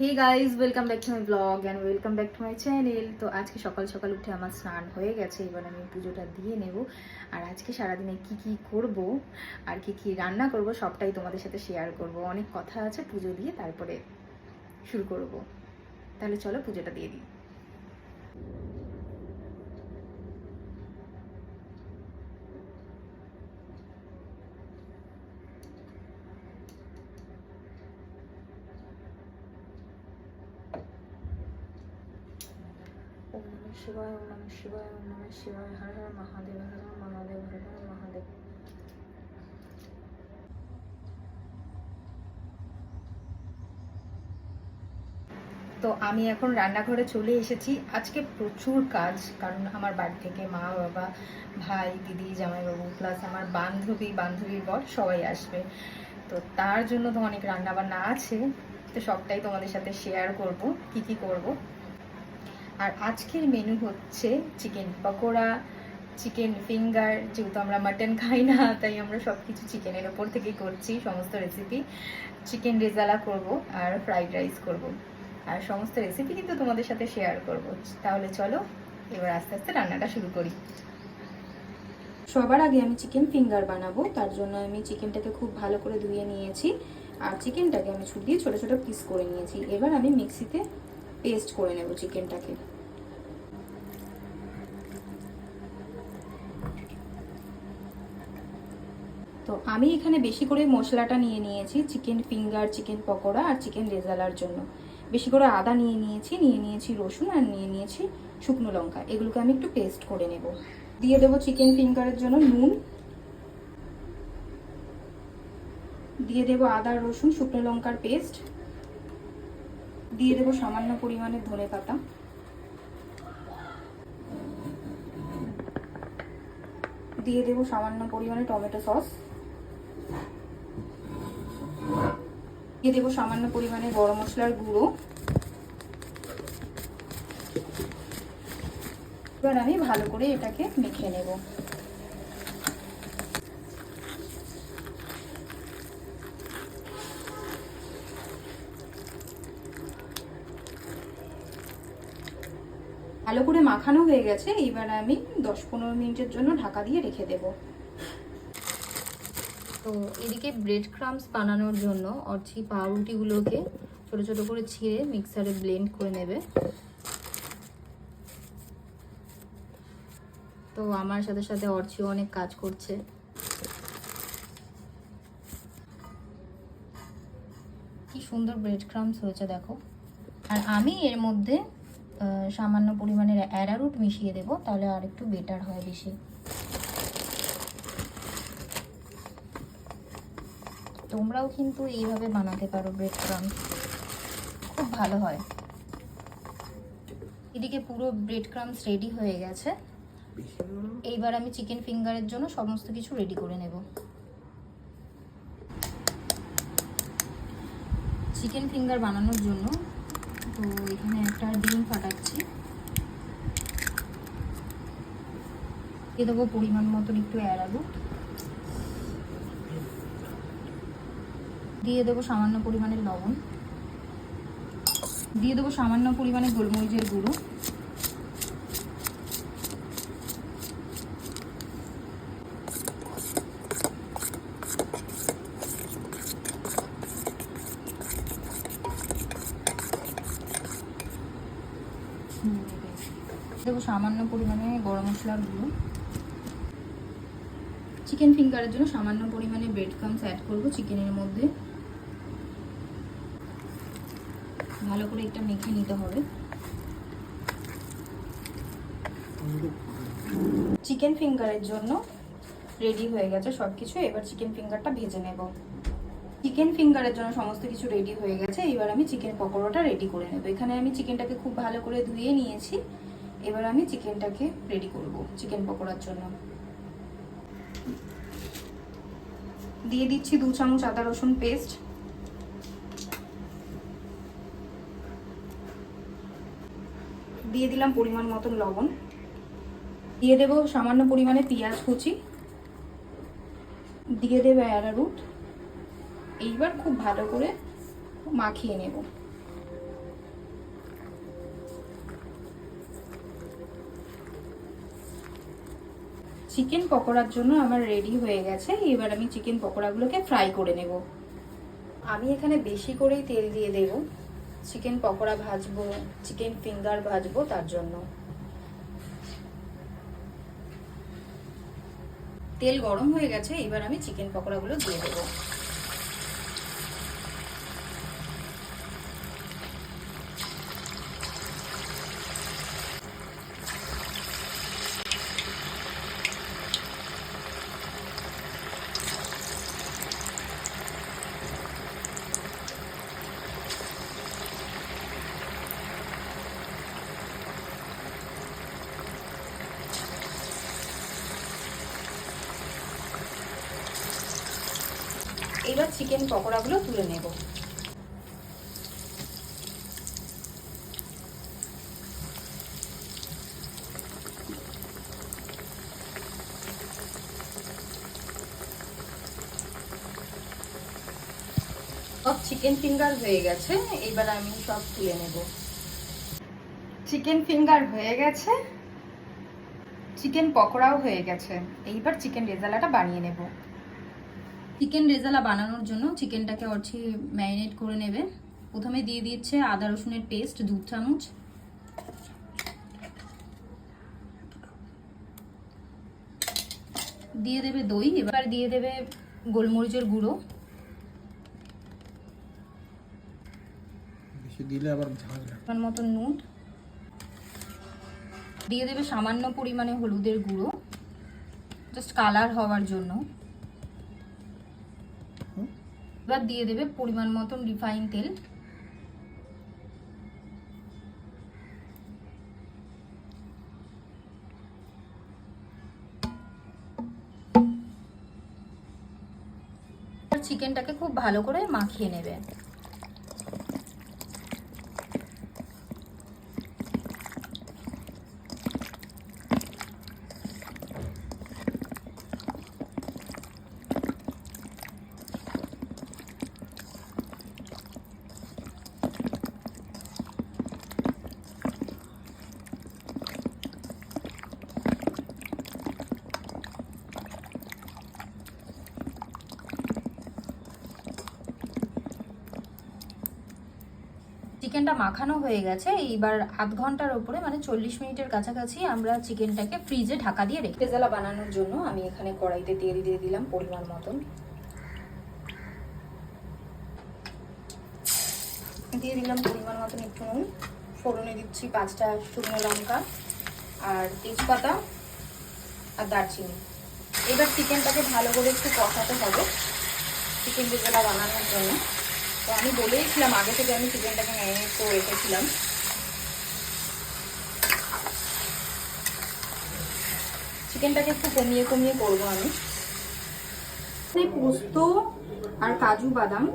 Hey guys, welcome back to my blog and welcome back to my channel. তো আজকে সকাল সকাল উঠে আমার স্নান হয়ে গেছে, এবার আমি পুজোটা দিয়ে নেব। আর আজকে সারাদিনে কি কি করব আর কি কি রান্না করব সবটাই তোমাদের সাথে শেয়ার করব। অনেক কথা আছে, পুজো দিয়ে তারপরে শুরু করব। তাহলে চলো পুজোটা দিয়ে দিই। ওম নমঃ শিবায়, ওম নমঃ শিবায়, ওম নমঃ শিবায়। হর হর মহাদেব, হর হর মহাদেব, হর হর মহাদেব। তো আমি এখন রান্নাঘরে চলে এসেছি। আজকে প্রচুর কাজ, কারণ আমার বাড়ি থেকে মা বাবা, ভাই, দিদি, জামাইবাবু প্লাস আমার বান্ধবীর বর সবাই আসবে। তো তার জন্য তো অনেক রান্না বান্না আছে, তো সবটাই তোমাদের সাথে শেয়ার করব কি কি করব। আর আজকের মেনু হচ্ছে চিকেন পকোড়া, চিকেন ফিঙ্গার। যেহেতু আমরা মাটন খাই না, তাই আমরা সব কিছু চিকেনের ওপর থেকেই করছি সমস্ত রেসিপি। চিকেন রেজালা করব আর ফ্রাইড রাইস করব, আর সমস্ত রেসিপি কিন্তু তোমাদের সাথে শেয়ার করব। তাহলে চলো এবার আস্তে আস্তে রান্নাটা শুরু করি। সবার আগে আমি চিকেন ফিঙ্গার বানাবো, তার জন্য আমি চিকেনটাকে খুব ভালো করে ধুয়ে নিয়েছি আর চিকেনটাকে আমি ছুট দিয়ে ছোটো ছোটো পিস করে নিয়েছি। এবার আমি মিক্সিতে পেস্ট করে নেব চিকেনটাকে। তো আমি এখানে বেশি করে মশলাটা নিয়ে নিয়েছি চিকেন ফিঙ্গার, চিকেন পকোড়া আর চিকেন রেজালার জন্য। বেশি করে আদা নিয়ে নিয়েছি রসুন আর নিয়ে নিয়েছি শুকনো লঙ্কা। এগুলোকে আমি একটু পেস্ট করে নেব। দিয়ে দেবো চিকেন ফিঙ্গারের জন্য নুন, দিয়ে দেবো আদা রসুন শুকনো লঙ্কার পেস্ট, দিয়ে দেবো সামান্য পরিমাণে ধনেপাতা, দিয়ে দেবো সামান্য পরিমাণে টমেটো সস, দিয়ে দেবো সামান্য পরিমাণে গরম মশলার গুঁড়ো। এবার আমি ভালো করে এটাকে মেখে নেব। ভালো করে মাখানো হয়ে গেছে, এইবার আমি 10-15 মিনিটের জন্য ঢাকা দিয়ে রেখে দেব। তো এদিকে ব্রেড ক্রাম্পস বানানোর জন্য অর্চি পাউরুটিগুলোকে ছোট ছোট করে ছিঁড়ে মিক্সারে ব্লেন্ড করে নেবে। তো আমার সাথে সাথে অর্চিও অনেক কাজ করছে। কি সুন্দর ব্রেড ক্রাম্পস হয়েছে দেখো। আর আমি এর মধ্যে সামান্য পরিমাণের অ্যারারুট মিশিয়ে দেব, তাহলে আর একটু বেটার হয় বেশি। তোমরাও কিন্তু এইভাবে বানাতে পারো ব্রেড ক্রাম্পস, খুব ভালো হয়। এদিকে পুরো ব্রেড ক্রাম্পস রেডি হয়ে গেছে। এইবার আমি চিকেন ফিঙ্গারের জন্য সমস্ত কিছু রেডি করে নেব। চিকেন ফিঙ্গার বানানোর জন্য তো এখানে একটা ডিম ফাটাচ্ছি, দিয়ে দেবো পরিমাণ মতন একটু অ্যারারুট, দিয়ে দেবো সামান্য পরিমাণে লবণ, দিয়ে দেবো সামান্য পরিমাণে গোলমরিচের গুঁড়ো, দেবো সামান্য পরিমাণে গরম মশলার গুঁড়ো। চিকেন ফিঙ্গারের জন্য সামান্য পরিমাণে ব্রেড ক্রাম্পস অ্যাড করবো চিকেনের মধ্যে। ভালো করে এটা মেখে নিতে হবে। চিকেন ফিঙ্গারের জন্য রেডি হয়ে গেছে সব কিছু। এবার চিকেন ফিঙ্গারটা ভেজে নেব। চিকেন ফিঙ্গারের জন্য সমস্ত কিছু রেডি হয়ে গেছে, এবার আমি চিকেন পকোড়াটা রেডি করে নেব। এখানে আমি চিকেনটাকে খুব ভালো করে ধুয়ে নিয়েছি। এবার আমি চিকেনটাকে রেডি করব চিকেন পকোড়ার জন্য। দিয়ে দিচ্ছি 2 চামচ আদা রসুন পেস্ট, দিয়ে দিলাম পরিমাণ মতন লবণ, দিয়ে দেবো সামান্য পরিমাণে পেঁয়াজ কুচি, দিয়ে দেবো অ্যারারুট। এইবার খুব ভালো করে মাখিয়ে নেব। চিকেন পকোড়ার জন্য আমার রেডি হয়ে গেছে। এবার আমি চিকেন পকোড়াগুলোকে ফ্রাই করে নেব। আমি এখানে বেশি করেই তেল দিয়ে দেব, চিকেন পকোড়া ভাজবো, চিকেন ফিঙ্গার ভাজবো, তার জন্য। তেল গরম হয়ে গেছে, এবার আমি চিকেন পকোড়াগুলো দিয়ে দেবো। এবার চিকেন পকোড়াগুলো তুলে নেব। সব চিকেন ফিঙ্গার হয়ে গেছে, এবার আমি সব তুলে নেব। চিকেন ফিঙ্গার হয়ে গেছে, চিকেন পকোড়াও হয়ে গেছে। এইবার চিকেন রেজালাটা বানিয়ে নেব। চিকেন রেজালা বানানোর জন্য চিকেনটাকে ম্যারিনেট করে নেবে। প্রথমে দিয়ে দিচ্ছে আদা রসুনের পেস্ট 2 চামচ, দিয়ে দেবে দই, এবার দিয়ে দেবে গোলমরিচের গুঁড়ো, দিলে আবার ঝাল পরিমাণ মতো নুন, দিয়ে দেবে সামান্য পরিমাণে হলুদের গুঁড়ো, জাস্ট কালার হওয়ার জন্য। এবার দিয়ে দেবে পরিমাণ মতন রিফাইন তেল, চিকেনটাকে খুব ভালো করে মাখিয়ে নেবে। চিকেনটা মাখানো হয়ে গেছে, এইবার আধ ঘন্টার উপরে মানে 40 মিনিটের কাছাকাছি আমরা চিকেনটাকে ফ্রিজে ঢাকা দিয়ে রেখে। রেজালা বানানোর জন্য আমি এখানে কড়াইতে তেল দিয়ে দিলাম পরিমাণ মতন, দিয়ে দিলাম পরিমাণ মতন একটু নুন, ফোড়নে দিচ্ছি 5টা শুকনো লঙ্কা আর তেজপাতা আর দারচিনি। এবার চিকেনটাকে ভালো করে একটু কষাতে হবে চিকেন রেজালা বানানোর জন্য। তো আমি বলেইছিলাম আগে থেকে আমি চিকেনটাকে ম্যারিনেট করে রেখেছিলাম। চিকেনটাকে একটু কমিয়ে কমিয়ে করবো আমি। পোস্ত আর কাজু বাদাম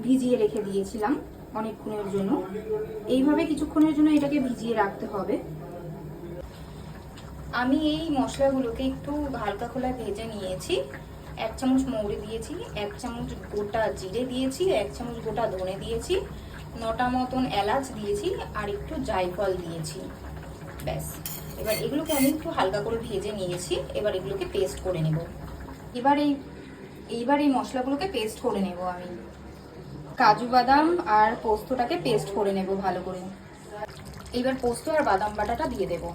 ভিজিয়ে রেখে দিয়েছিলাম অনেকক্ষণের জন্য। এইভাবে কিছুক্ষণের জন্য এটাকে ভিজিয়ে রাখতে হবে। আমি এই মশলাগুলোকে একটু হালকা খোলায় ভেজে নিয়েছি। 1 চামচ মৌরি দিয়েছি, 1 চামচ গোটা জিরে দিয়েছি, 1 চামচ গোটা ধনে দিয়েছি, 9টা মতন এলাচ দিয়েছি আর একটু জায়ফল দিয়েছি, ব্যাস। এবার এগুলোকে আমি একটু হালকা করে ভেজে নিয়েছি। এবার এগুলোকে পেস্ট করে নেব। এইবার এই মশলাগুলোকে পেস্ট করে নেব আমি। কাজু বাদাম আর পোস্তটাকে পেস্ট করে নেব ভালো করে। এইবার পোস্ত আর বাদাম বাটাটা দিয়ে দেব।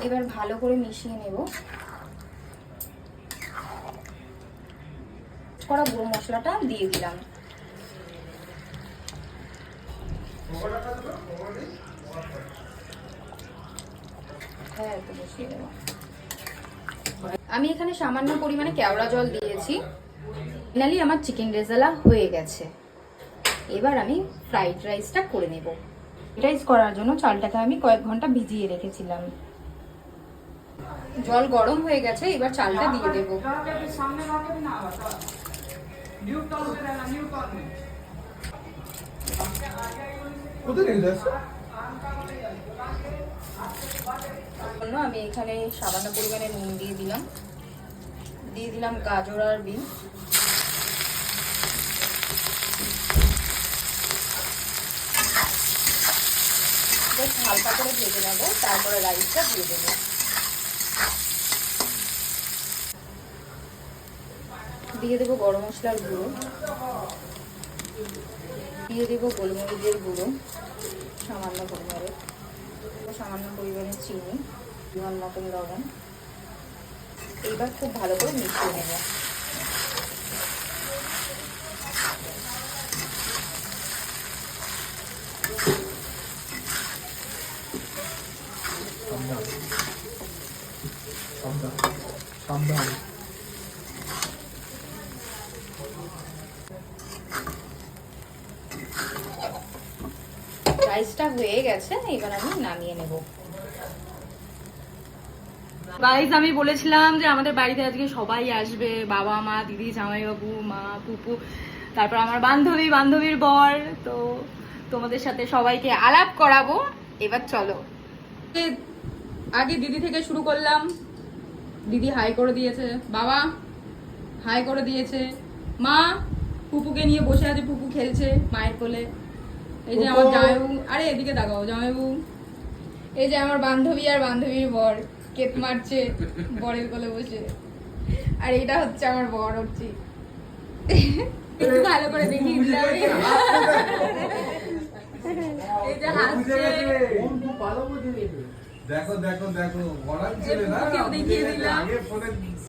এবার ভালো করে মিশিয়ে নেব। করা গুঁড়ো মশলাটা দিয়ে দিলাম। আমি এখানে সামান্য পরিমাণে কেওড়া জল দিয়েছি। ফাইনালি আমার চিকেন রেজালা হয়ে গেছে। এবার আমি ফ্রাইড রাইসটা করে নেব। ফ্রাইড রাইস করার জন্য চালটাকে আমি কয়েক ঘন্টা ভিজিয়ে রেখেছিলাম। জল গরম হয়ে গেছে, এবার চালটা দিয়ে দেব। আমি এখানে সামান্য পরিমাণে নুন দিয়ে দিলাম, দিয়ে দিলাম গাজর আর বিন। বেশ হালকা করে ভেজে নেবো, তারপরে রাইসটা দিয়ে দেবো। দিয়ে দেবো গরম মশলার গুঁড়ো, দিয়ে দেবো গোলমরিচের গুঁড়ো সামান্য পরিমাণে, সামান্য পরিমাণে চিনি, পরিমাণ মতন লবণ। এইবার খুব ভালো করে মিশিয়ে নেব। রাইসটা হয়ে গেছে, এবার আমি নামিয়ে নেব। গাইস, আমি বলেছিলাম যে আমাদের বাড়িতে আজকে সবাই আসবে, বাবা মা দিদি জামাইবাবু মা পুপু, তারপর আমার বান্ধবী বান্ধবীর বর। তো তোমাদের সাথে সবাইকে আলাপ করাবো। এবার চলো, আগে দিদি থেকে শুরু করলাম। দিদি হাই করে দিয়েছে, বাবা হাই করে দিয়েছে, মা পুপুকে নিয়ে বসে আছে, পুপু খেলছে মায়ের কোলে। এই যে আমার জামাইবাবু, আরে এদিকে তাকাও জামাইবাবু। এই যে আমার বান্ধবী আর বান্ধবীর বর কেক মারছে বরের কোলে বসে। আর এটা হচ্ছে আমার বর হচ্ছে, একটু ভালো করে দেখিয়ে দিলাম। এই যে হাসছে, দেখো দেখো দেখো, দেখিয়ে দিলাম।